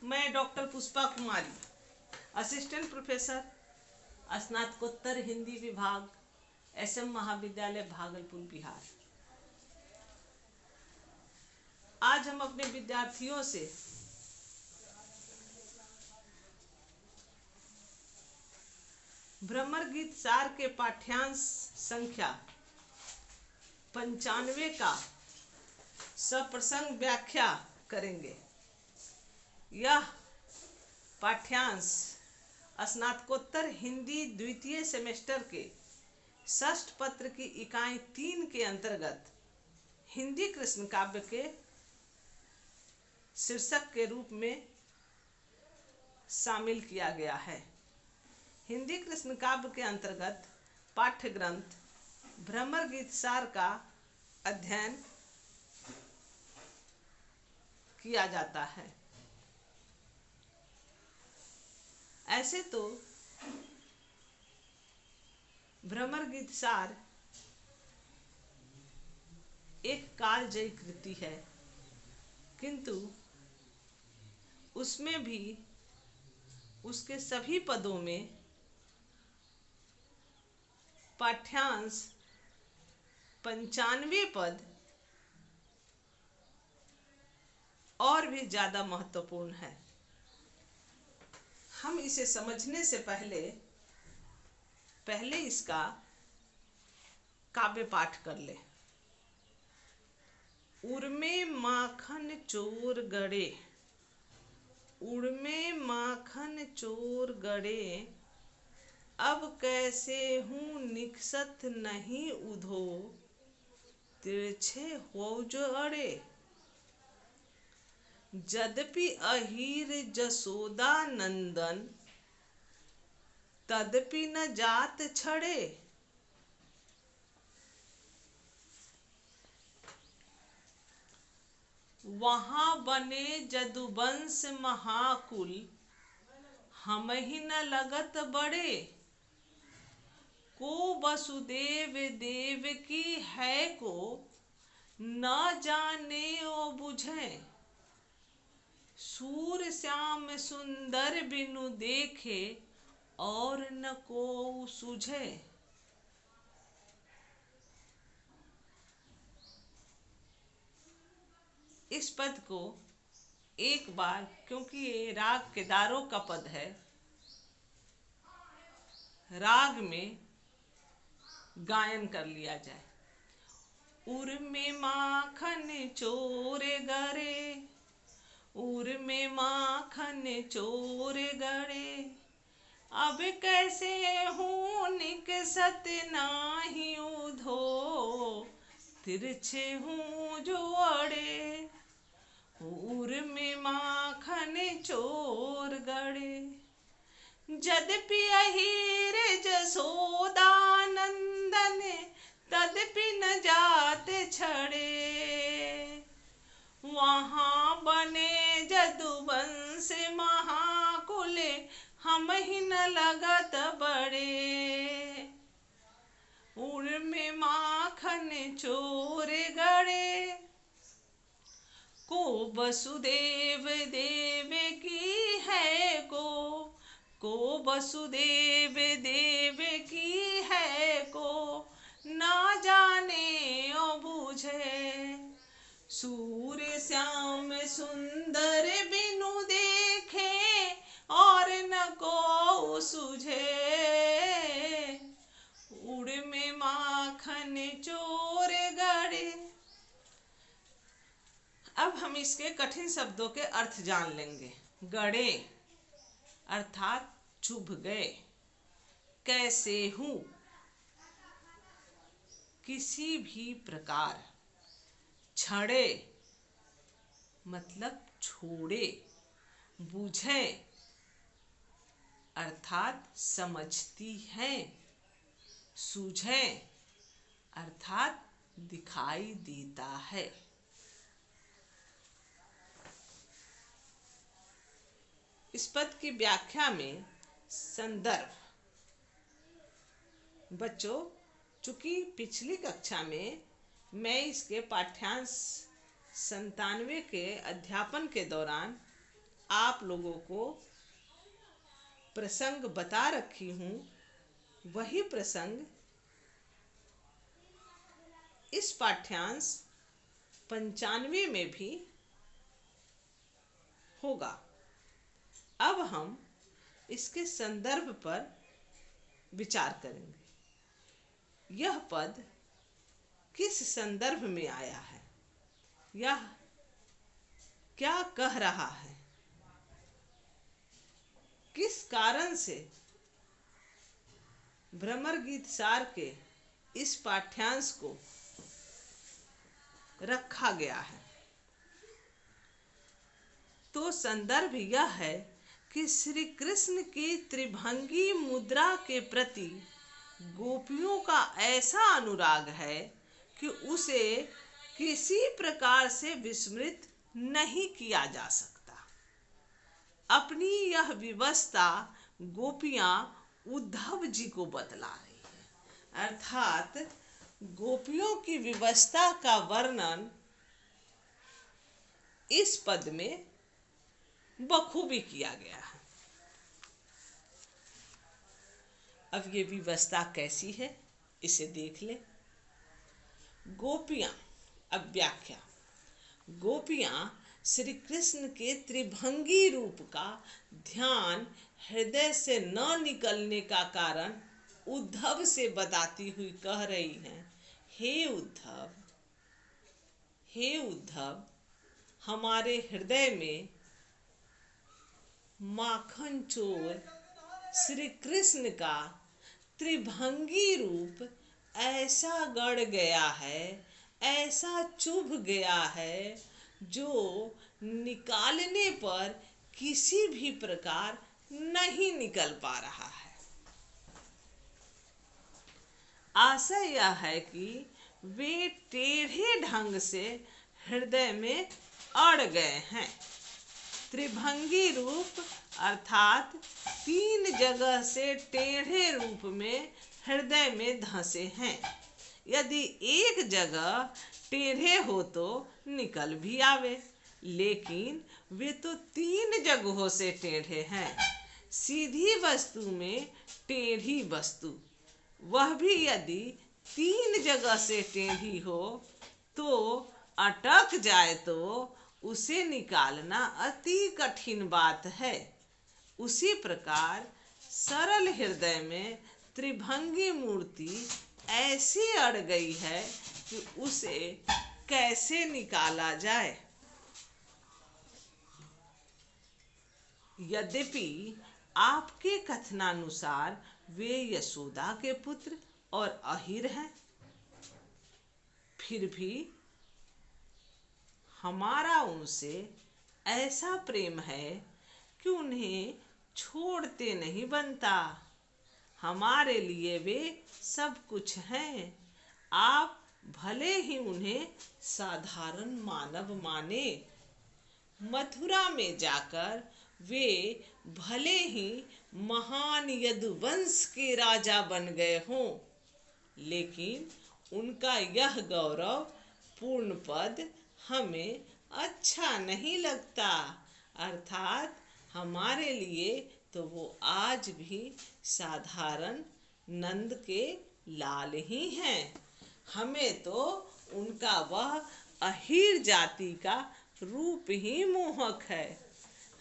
मैं डॉक्टर पुष्पा कुमारी, assistant professor, स्नातकोत्तर हिंदी विभाग, SM महाविद्यालय भागलपुर, बिहार। आज हम अपने विद्यार्थियों से भ्रमर गीत सार के पाठ्यांश संख्या 95 का सप्रसंग व्याख्या करेंगे। यह पाठ्यांश स्नातकोत्तर हिंदी द्वितीय सेमेस्टर के षष्ठ पत्र की इकाई 3 के अंतर्गत हिंदी कृष्ण काव्य के शीर्षक के रूप में शामिल किया गया है। हिंदी कृष्ण काव्य के अंतर्गत पाठ्य ग्रंथ भ्रमर गीत सार का अध्ययन किया जाता है। ऐसे तो भ्रमर गीत सार एक कालजयी कृति है, किंतु उसमें भी उसके सभी पदों में पाठ्यांश 95 पद और भी ज्यादा महत्वपूर्ण है। हम इसे समझने से पहले इसका काव्य पाठ कर ले। उर्मे माखन चोर गड़े, उर्मे माखन चोर गड़े, अब कैसे हूँ निकसत नहीं उधो, तिरछे हो जो अड़े। यद्यपि अहीर जसोदा नंदन, तदपि न जात छड़े। वहाँ बने जदुवंश महाकुल, हम ही न लगत बड़े। को वसुदेव देव की है को, न जाने ओ बुझे। सूर श्याम सुंदर बिनु देखे, और न को सूझे। इस पद को एक बार, क्योंकि ये राग केदारों का पद है, राग में गायन कर लिया जाए। उर्मे माखन चोर गड़े, उर्मे माखन चोर गड़े, अब कैसे हूँ निकसत नाही उधो, तिरछे हूँ जो अड़े। उर्मे माखन चोर गड़े, यद्यपि अहीर जसोदा नंदन, तदपि न जात छड़े। वहाँ बने जदुवंश महाकुल, हम ही न लगत बड़े। उर्मे माखन चोर गड़े, को वसुदेव देव की है को वसुदेव देव की है को, ना जाने ओ बूझे। सूर श्याम सुंदर बिनु देखे, और न को सूझे। उर्मे माखन चोर गड़े। अब हम इसके कठिन शब्दों के अर्थ जान लेंगे। गड़े अर्थात चुभ गए। कैसे हूँ, किसी भी प्रकार। छड़े मतलब छोड़े। बूझे अर्थात समझती हैं। सूझे अर्थात दिखाई देता है। इस पद की व्याख्या में संदर्भ। बच्चों, चूंकि पिछली कक्षा में मैं इसके पाठ्यांश 97 के अध्यापन के दौरान आप लोगों को प्रसंग बता रखी हूँ, वही प्रसंग इस पाठ्यांश 95 में भी होगा। अब हम इसके संदर्भ पर विचार करेंगे। यह पद किस संदर्भ में आया है, यह क्या कह रहा है, किस कारण से भ्रमर गीत सार के इस पाठ्यांश को रखा गया है। तो संदर्भ यह है कि श्री कृष्ण की त्रिभंगी मुद्रा के प्रति गोपियों का ऐसा अनुराग है कि उसे किसी प्रकार से विस्मृत नहीं किया जा सकता। अपनी यह विवशता गोपियां उद्धव जी को बतला रही है, अर्थात गोपियों की विवशता का वर्णन इस पद में बखूबी किया गया है। अब ये विवशता कैसी है, इसे देख ले। गोपियां, अब व्याख्या। गोपियां श्री कृष्ण के त्रिभंगी रूप का ध्यान हृदय से न निकलने का कारण उद्धव से बताती हुई कह रही हैं, हे उद्धव, हे उद्धव, हमारे हृदय में माखन चोर श्री कृष्ण का त्रिभंगी रूप ऐसा गड़ गया है, ऐसा चुभ गया है, जो निकालने पर किसी भी प्रकार नहीं निकल पा रहा है। आशय यह है कि वे टेढ़े ढंग से हृदय में अड़ गए हैं। त्रिभंगी रूप अर्थात 3 जगह से टेढ़े रूप में हृदय में धंसे हैं। यदि एक जगह टेढ़े हो तो निकल भी आवे, लेकिन वे तो 3 जगहों से टेढ़े हैं। सीधी वस्तु में टेढ़ी वस्तु, वह भी यदि 3 जगह से टेढ़ी हो तो अटक जाए तो उसे निकालना अति कठिन बात है। उसी प्रकार सरल हृदय में त्रिभंगी मूर्ति ऐसी अड़ गई है कि उसे कैसे निकाला जाए। यद्यपि आपके कथनानुसार वे यशोदा के पुत्र और अहिर हैं, फिर भी हमारा उनसे ऐसा प्रेम है कि उन्हें छोड़ते नहीं बनता। हमारे लिए वे सब कुछ हैं। आप भले ही उन्हें साधारण मानव माने, मथुरा में जाकर वे भले ही महान यदुवंश के राजा बन गए हों, लेकिन उनका यह गौरव पूर्ण पद हमें अच्छा नहीं लगता। अर्थात हमारे लिए तो वो आज भी साधारण नंद के लाल ही हैं। हमें तो उनका वह अहीर जाति का रूप ही मोहक है।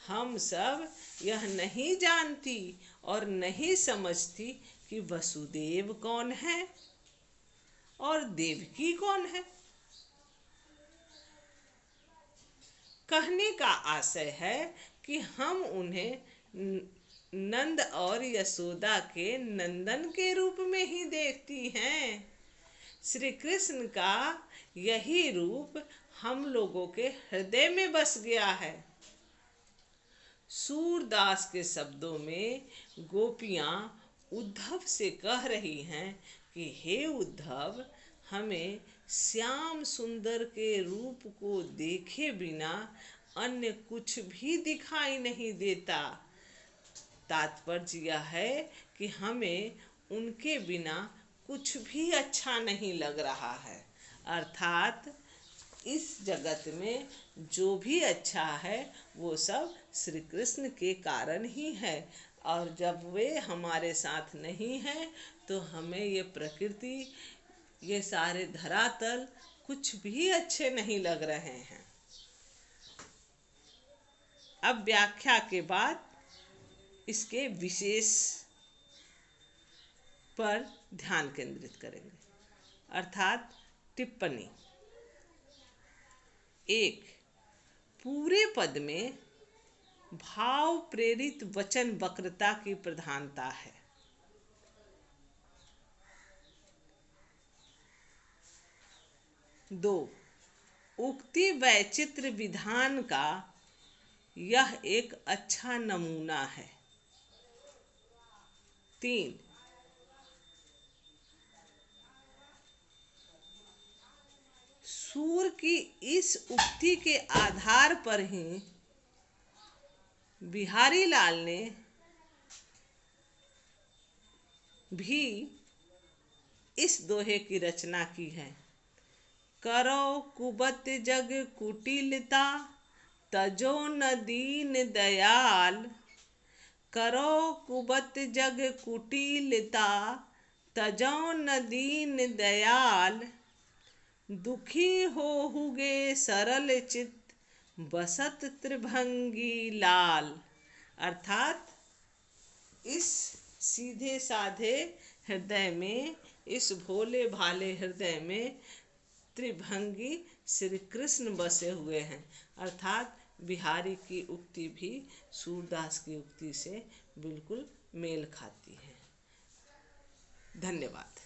हम सब यह नहीं जानती और नहीं समझती कि वसुदेव कौन है और देवकी कौन है। कहने का आशय है कि हम उन्हें नंद और यशोदा के नंदन के रूप में ही देखती हैं। श्री कृष्ण का यही रूप हम लोगों के हृदय में बस गया है। सूरदास के शब्दों में गोपियां उद्धव से कह रही हैं कि हे उद्धव, हमें श्याम सुंदर के रूप को देखे बिना अन्य कुछ भी दिखाई नहीं देता। तात्पर्य यह है कि हमें उनके बिना कुछ भी अच्छा नहीं लग रहा है। अर्थात इस जगत में जो भी अच्छा है वो सब श्री कृष्ण के कारण ही है। और जब वे हमारे साथ नहीं हैं तो हमें ये प्रकृति, ये सारे धरातल कुछ भी अच्छे नहीं लग रहे हैं। अब व्याख्या के बाद इसके विशेष पर ध्यान केंद्रित करेंगे। अर्थात टिप्पणी। 1. पूरे पद में भाव प्रेरित वचन वक्रता की प्रधानता है। 2. उक्ति वैचित्र विधान का यह एक अच्छा नमूना है। 3. सूर की इस उक्ति के आधार पर ही बिहारी लाल ने भी इस दोहे की रचना की है। करो कुबत जग कुटिलता, तजो न दीन दयाल। करो कुबत जग कुटिलता, तजो न दीन दयाल। दुखी होहुगे सरल चित्त, बसत त्रिभंगी लाल। अर्थात इस सीधे साधे हृदय में, इस भोले भाले हृदय में त्रिभंगी श्री कृष्ण बसे हुए हैं। अर्थात बिहारी की उक्ति भी सूरदास की उक्ति से बिल्कुल मेल खाती है। धन्यवाद।